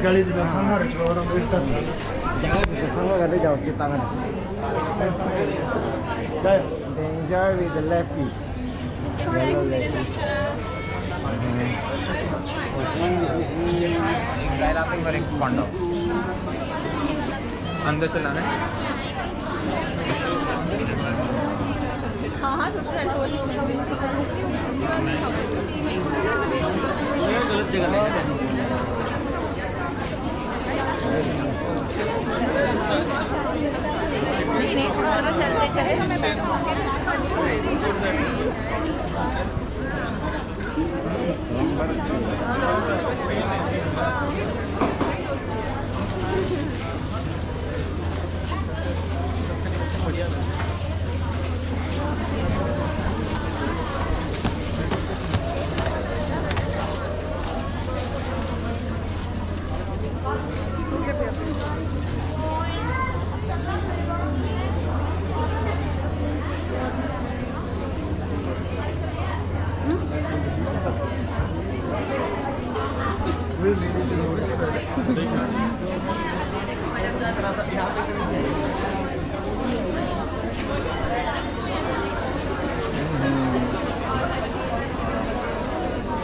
गाड़ी dengan sangar orang berikan. Sangar ada jauh di tangan. Danger with the left fish. Yellow left fish. Wrapping for panda. अंदर से लाना है। हाँ सबसे गलत जगह नहीं थोड़ा चलते चले तो मैं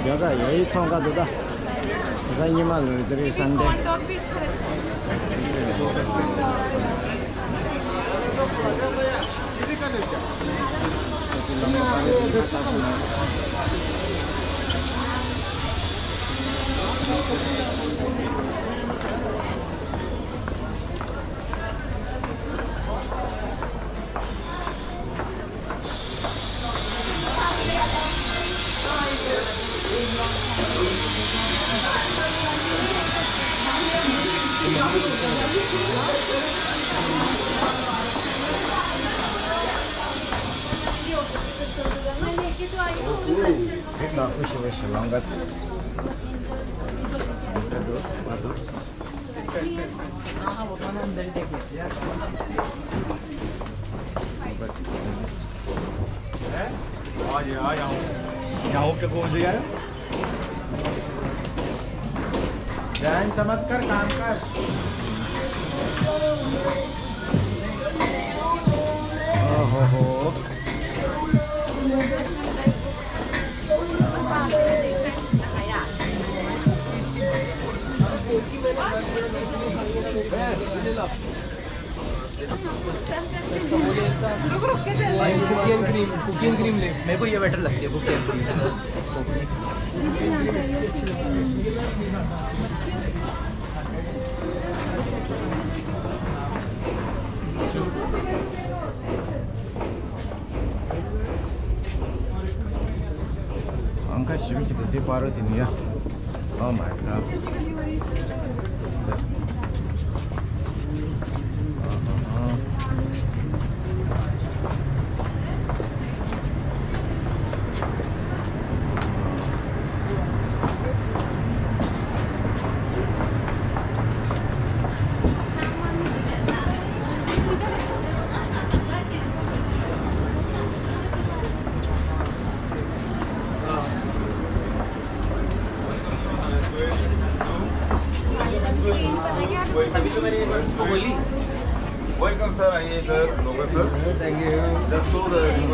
여기가 여의천 가도다. 부산이만 놀들이 산데. Nah, kush langgat. ध्यान चमत्कार काम कर ओहो कुकिंग क्रीम ले मेरे को ये बेटर लगती है cooking angkat sih kita di baru ini ya. Oh my god. अभी तो मैंने इसको बोली Welcome sir, आइए सर, लोगा sir. Thank you. Just show the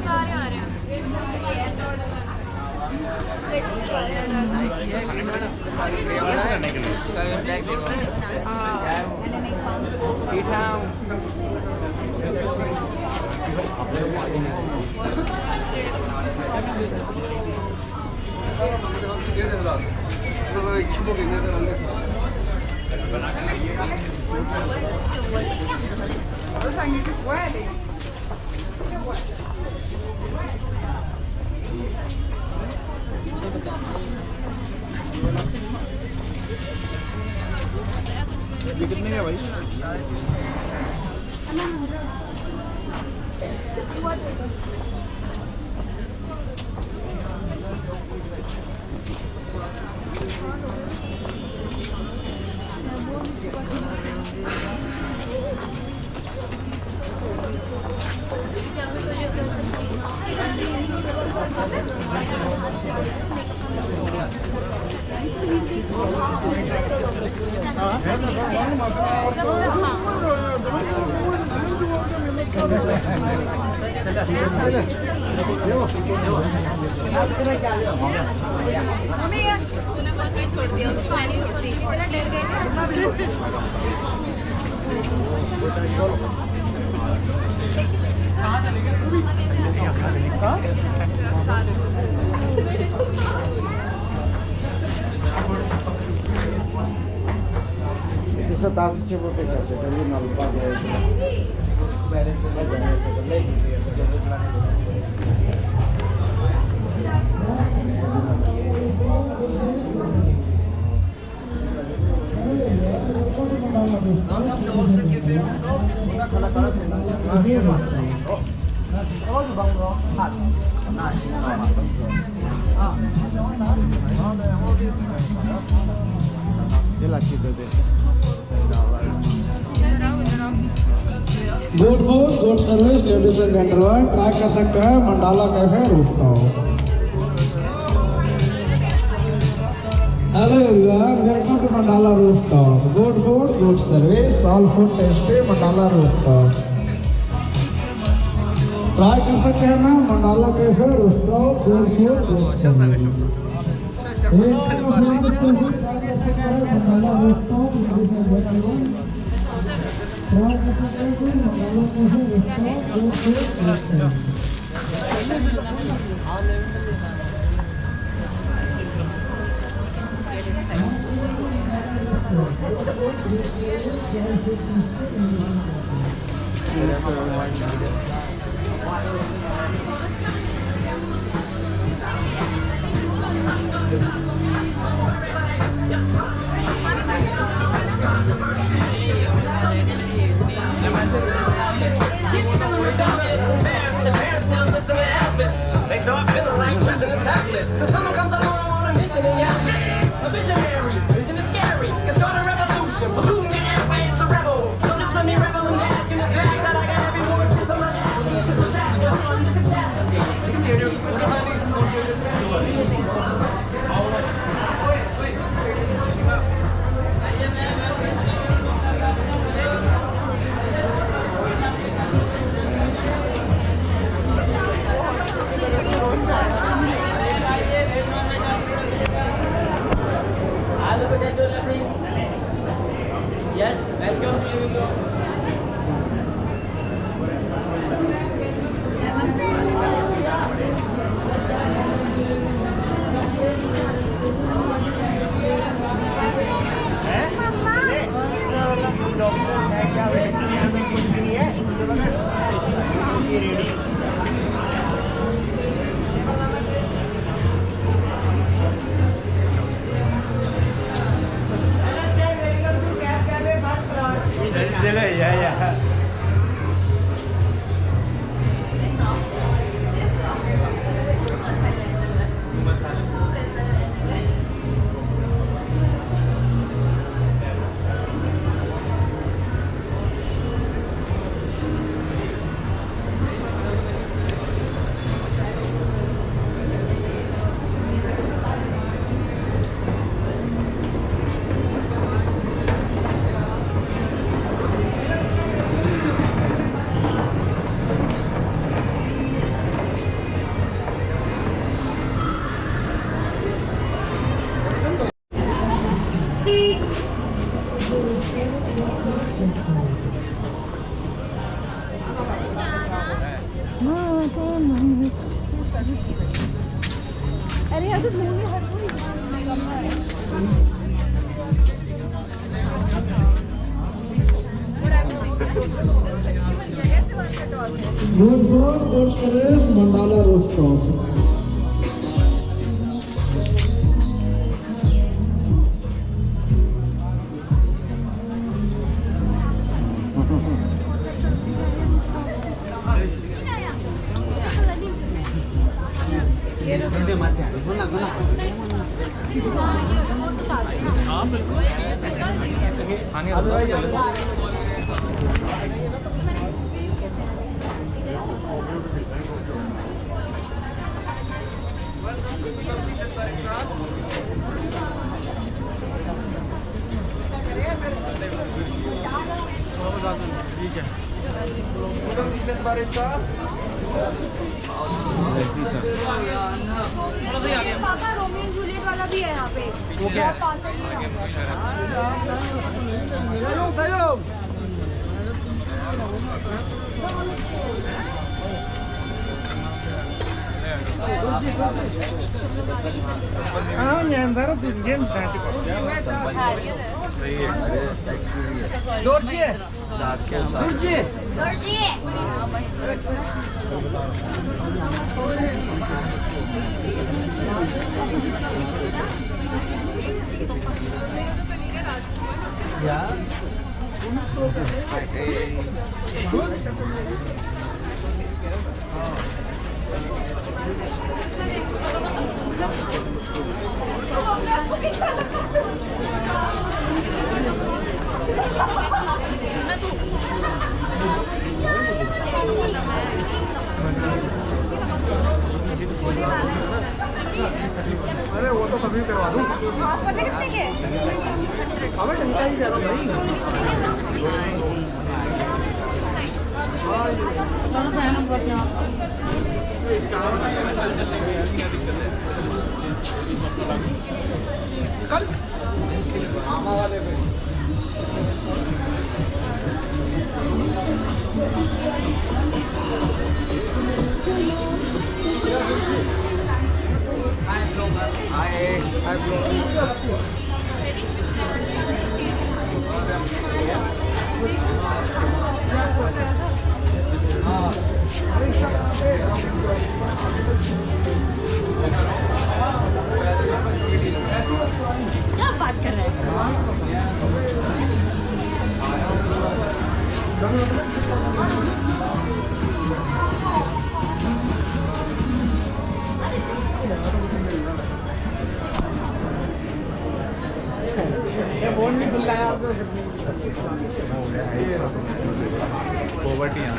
सारे आ रहे ये कितने का भाई? तूने बस में छोड़ दिया उसको मैंने छोड़ दी Itu setas coba pecah, jadi nolak ya. Balance aja, good food good service ladies and gentleman try कर सकते हैं Mandala cafe rooftop. Hello everyone, welcome to Mandala rooftop. Good food good service, all food tasty, Mandala rooftop. Try कर सकते हैं ना Mandala cafe rooftop. Good food good service. Mandala rooftop They start feeling like prison is helpless. Till someone comes along on a mission and yes, a visionary, vision is scary. Can start a revolution, polluting the airwaves, a rebel. Don't just let me revel in asking the fact that I got every word to the left. Yes, welcome to you. अरे यार तो मुंह में हर कोई करना है। Good food, good service, Mandala Rooftop. पापा Romeo and Juliet वाला भी है यहाँ पे। वो क्या अरे वो तो कभी करवा दूँ। कितने के? हमें ढंग ही कह रहा भाई। मामा वाले पे क्या बात कर रहे हैं? फोन भी खुल रहा है आपको। पॉवर्टी यहाँ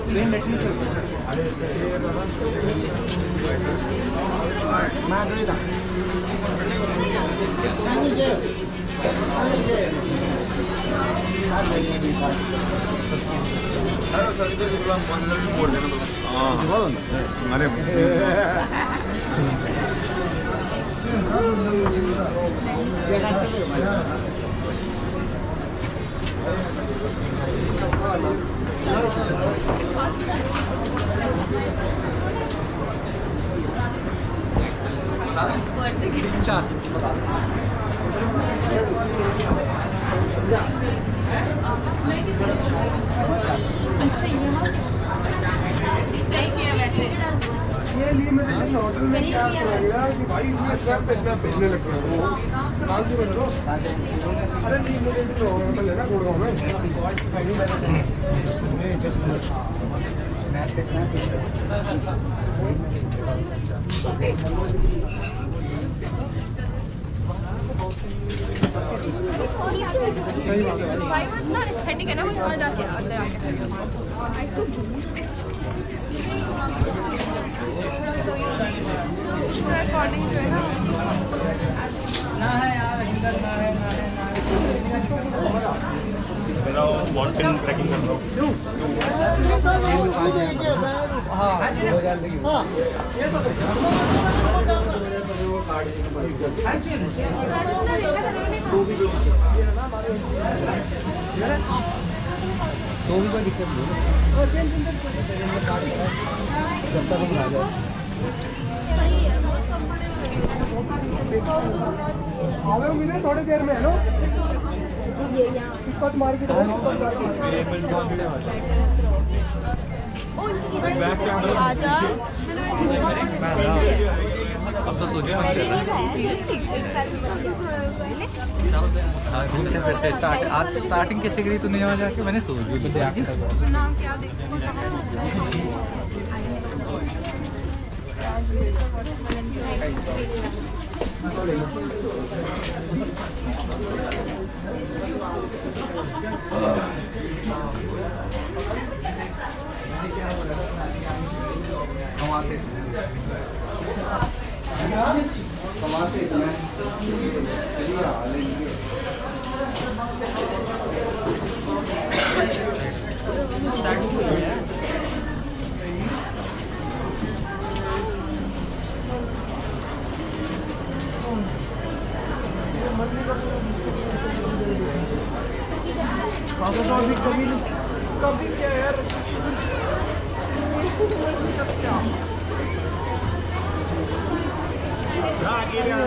ट्रेन नेट नहीं चलता सर। मैं गई था। अरे सही किया वैसे। ये लिए मेरे होटल में क्या लगेगा कि भाई इतने स्क्रैप पे इतना भेजने लग गए वो काम क्यों बना दो। अरे नहीं मेरे जो होटल है ना गुड़गांव में भाई वो इतना एस्थेटिक है ना, वो वहाँ जाके अंदर आके अकॉर्डिंग जो है ना मेरा माउंटेन ट्रैकिंग कर रहा हूँ। तो भी कोई दिक्कत नहीं जब तक हम आ जाए। आवे मिले थोड़ी देर में है ना ये यहाँ टिकट मार के आजा अब तो सोचे सीरियसली घूमते फिरते आज स्टार्टिंग कैसे करी तूने यहाँ जाके? मैंने सोचू तो नाम क्या देखो कभी कभी क्या यार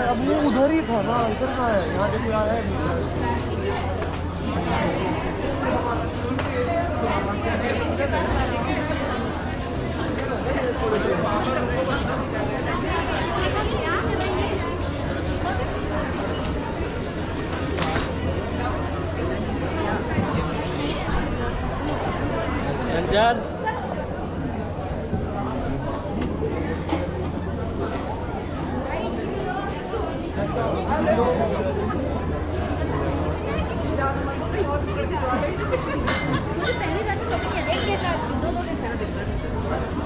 अब वो उधर ही था ना इधर का है यहाँ देखिए यहाँ है रंजन पहली बार तो सबको एक के साथ दो लोग के साथ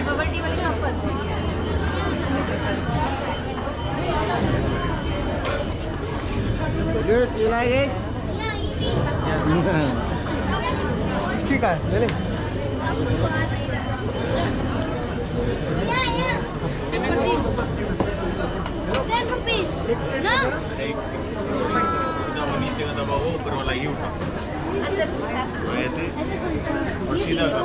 बबल टी वाले का ऑफर ठीक है ले ले ₹10 ना नीचे का दबाओ ऊपर वाला ही उठा तो ऐसे और सीधा कर